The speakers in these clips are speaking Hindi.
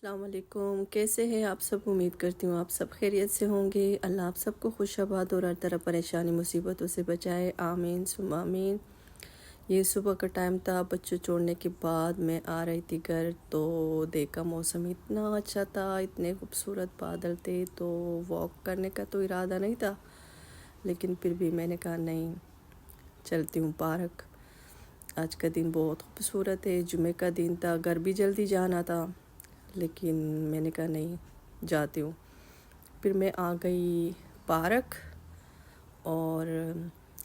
अस्सलाम वालेकुम। कैसे हैं आप सब? उम्मीद करती हूँ आप सब खैरियत से होंगे। अल्लाह आप सबको खुशआबाद और हर तरह परेशानी मुसीबतों से बचाए, आमीन सुम्मा आमीन। ये सुबह का टाइम था, बच्चों छोड़ने के बाद मैं आ रही थी घर, तो देखा मौसम इतना अच्छा था, इतने खूबसूरत बादल थे। तो वॉक करने का तो इरादा नहीं था, लेकिन फिर भी मैंने कहा नहीं, चलती हूँ पार्क। आज का दिन बहुत खूबसूरत है, जुमे का दिन था, घर भी जल्दी जाना था, लेकिन मैंने कहा नहीं, जाती हूँ। फिर मैं आ गई पार्क, और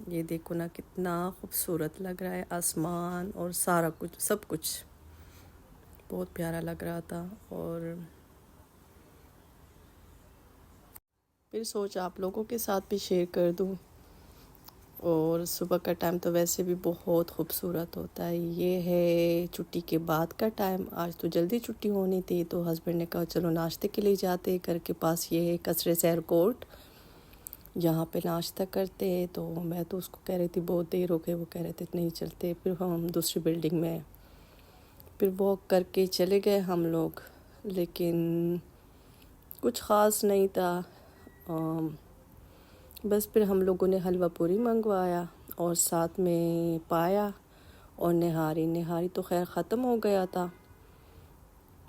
ये देखो ना कितना खूबसूरत लग रहा है, आसमान और सारा कुछ, सब कुछ बहुत प्यारा लग रहा था। और फिर सोचा आप लोगों के साथ भी शेयर कर दूँ। और सुबह का टाइम तो वैसे भी बहुत खूबसूरत होता है। ये है छुट्टी के बाद का टाइम। आज तो जल्दी छुट्टी होनी थी, तो हस्बैंड ने कहा चलो नाश्ते के लिए जाते। घर के पास ये है कसरे सैर कोर्ट, यहाँ पे नाश्ता करते। तो मैं तो उसको कह रही थी बहुत देर हो गई, वो कह रहे थे नहीं चलते। फिर हम दूसरी बिल्डिंग में फिर वॉक करके चले गए हम लोग, लेकिन कुछ ख़ास नहीं था। बस फिर हम लोगों ने हलवा पूरी मंगवाया और साथ में पाया और निहारी। निहारी तो खैर ख़त्म हो गया था,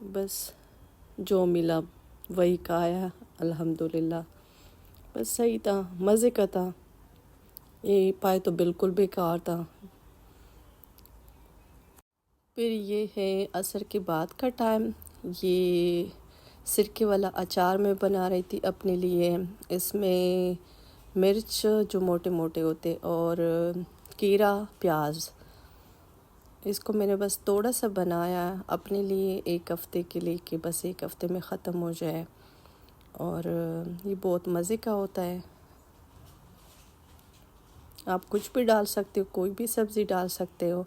बस जो मिला वही खाया अल्हम्दुलिल्लाह। बस सही था, मज़े का था। ये पाए तो बिल्कुल बेकार था। फिर ये है असर के बाद का टाइम। ये सिरके वाला अचार मैं बना रही थी अपने लिए। इसमें मिर्च जो मोटे मोटे होते और कीरा, प्याज, इसको मैंने बस थोड़ा सा बनाया अपने लिए एक हफ़्ते के लिए, कि बस एक हफ़्ते में ख़त्म हो जाए। और ये बहुत मज़े का होता है। आप कुछ भी डाल सकते हो, कोई भी सब्ज़ी डाल सकते हो।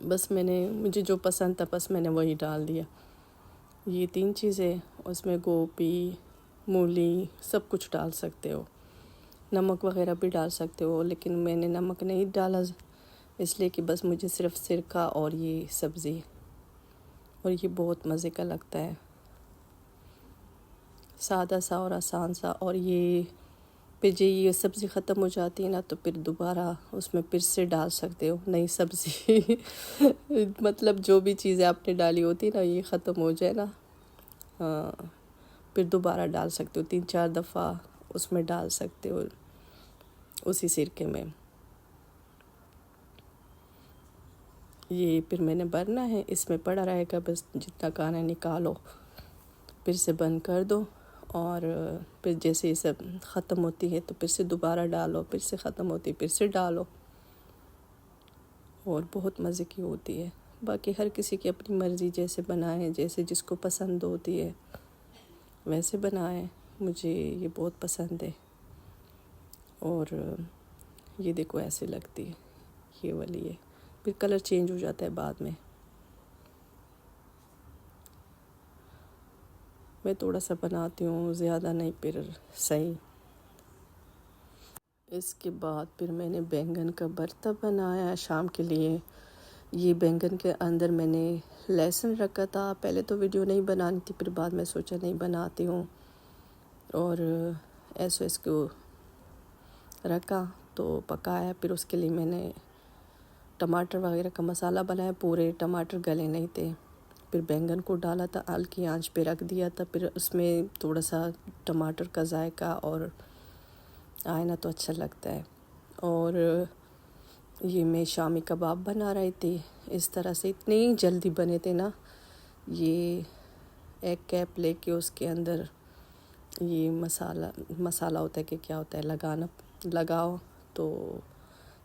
बस मुझे जो पसंद था बस मैंने वही डाल दिया। ये 3 चीज़ें, उसमें गोभी, मूली, सब कुछ डाल सकते हो। नमक वगैरह भी डाल सकते हो, लेकिन मैंने नमक नहीं डाला, इसलिए कि बस मुझे सिर्फ सिरका और ये सब्ज़ी, और ये बहुत मज़े का लगता है, सादा सा और आसान सा। और ये फिर जो ये सब्ज़ी ख़त्म हो जाती है ना, तो फिर दोबारा उसमें फिर से डाल सकते हो नई सब्ज़ी। मतलब जो भी चीज़ें आपने डाली होती ना, ये ख़त्म हो जाए ना, हाँ, फिर दोबारा डाल सकते हो, 3-4 दफ़ा उसमें डाल सकते हो उसी सिरके में। ये फिर मैंने भरना है, इसमें पड़ा रहेगा, बस जितना खाना निकालो, फिर से बंद कर दो। और फिर जैसे ये सब ख़त्म होती है तो फिर से दोबारा डालो, फिर से ख़त्म होती है फिर से डालो, और बहुत मज़े की होती है। बाकी हर किसी की अपनी मर्ज़ी, जैसे बनाए, जैसे जिसको पसंद होती है वैसे बनाए। मुझे ये बहुत पसंद है। और ये देखो ऐसे लगती है, ये वाली है। फिर कलर चेंज हो जाता है बाद में। मैं थोड़ा सा बनाती हूँ, ज़्यादा नहीं, फिर सही। इसके बाद फिर मैंने बैंगन का भरता बनाया शाम के लिए। ये बैंगन के अंदर मैंने लहसुन रखा था। पहले तो वीडियो नहीं बनानी थी, फिर बाद में सोचा नहीं बनाती हूँ, और ऐसे इसको रखा तो पकाया। फिर उसके लिए मैंने टमाटर वगैरह का मसाला बनाया, पूरे टमाटर गले नहीं थे। फिर बैंगन को डाला था, हल्की आंच पे रख दिया था। फिर उसमें थोड़ा सा टमाटर का जायका और आए ना तो अच्छा लगता है। और ये मैं शामी कबाब बना रही थी। इस तरह से इतनी जल्दी बने थे ना। ये एक कैप लेके उसके अंदर ये मसाला होता है कि क्या होता है, लगाओ, तो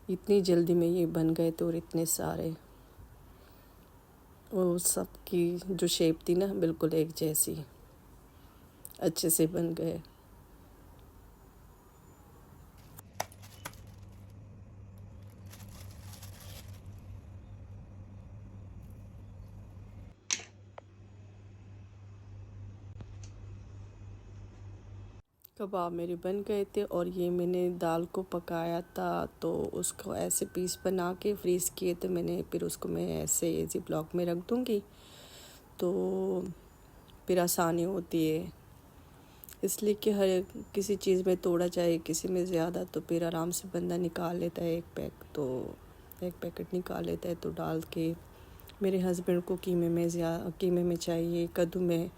इतनी जल्दी में ये बन गए थे। और इतने सारे, वो सब की जो शेप थी ना बिल्कुल एक जैसी, अच्छे से बन गए। कबाब मेरे बन गए थे। और ये मैंने दाल को पकाया था, तो उसको ऐसे पीस बना के फ्रीज़ किए थे मैंने। फिर उसको मैं ऐसे ज़िप लॉक में रख दूँगी, तो फिर आसानी होती है। इसलिए कि हर किसी चीज़ में थोड़ा चाहे किसी में ज़्यादा, तो फिर आराम से बंदा निकाल लेता है एक पैकेट निकाल लेता है। तो डाल के मेरे हस्बैंड को कीमे में चाहिए, कद्दू में,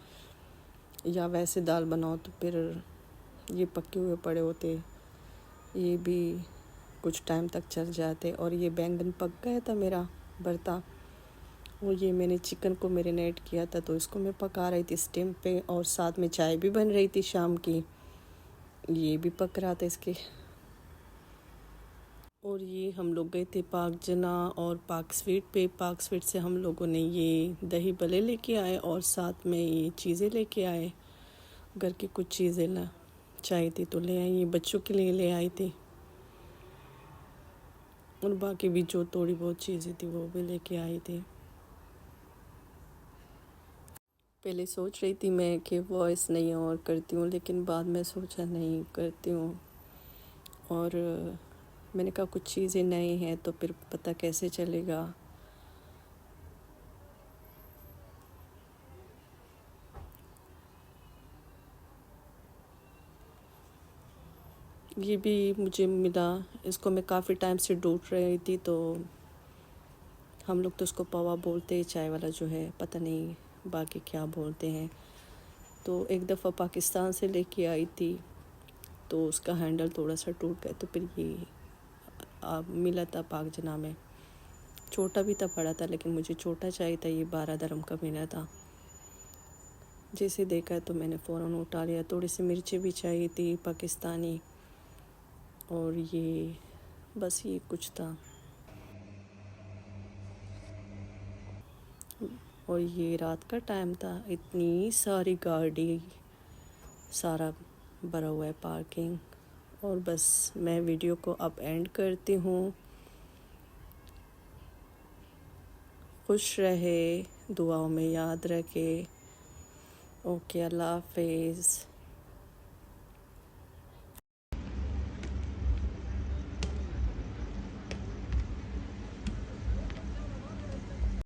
या वैसे दाल बनाओ तो फिर ये पके हुए पड़े होते, ये भी कुछ टाइम तक चल जाते। और ये बैंगन पक गया था मेरा भरता, और ये मैंने चिकन को मैरिनेट किया था, तो इसको मैं पका रही थी स्टीम पे, और साथ में चाय भी बन रही थी शाम की, ये भी पक रहा था इसके। और ये हम लोग गए थे पाक जना और पाक स्वीट पे। पाक स्वीट से हम लोगों ने ये दही भल्ले लेके आए और साथ में ये चीज़ें लेके आए, घर की कुछ चीज़ें ला चाहिए थी तो ले आई, ये बच्चों के लिए ले आई थी, और बाकी भी जो थोड़ी बहुत चीज़ें थी वो भी लेके आई थी। पहले सोच रही थी मैं कि वॉइस नहीं और करती हूँ, लेकिन बाद में सोचा नहीं करती हूँ। और मैंने कहा कुछ चीज़ें नई हैं तो फिर पता कैसे चलेगा। ये भी मुझे मिला, इसको मैं काफ़ी टाइम से ढूंढ रही थी। तो हम लोग तो उसको पवा बोलते हैं, चाय वाला जो है, पता नहीं बाकी क्या बोलते हैं। तो एक दफ़ा पाकिस्तान से लेके आई थी, तो उसका हैंडल थोड़ा सा टूट गया, तो फिर ये मिला था पाक जना में। छोटा भी था, बड़ा था, लेकिन मुझे छोटा चाहिए था, ये 12 दरम का मिला था। जैसे देखा तो मैंने फ़ौरन उठा लिया। थोड़ी सी मिर्ची भी चाहिए थी पाकिस्तानी, और ये बस ये कुछ था। और ये रात का टाइम था, इतनी सारी गाड़ी, सारा भरा हुआ है पार्किंग। और बस मैं वीडियो को अब एंड करती हूँ। खुश रहे, दुआओं में याद रखे। ओके, अल्लाह हाफिज़।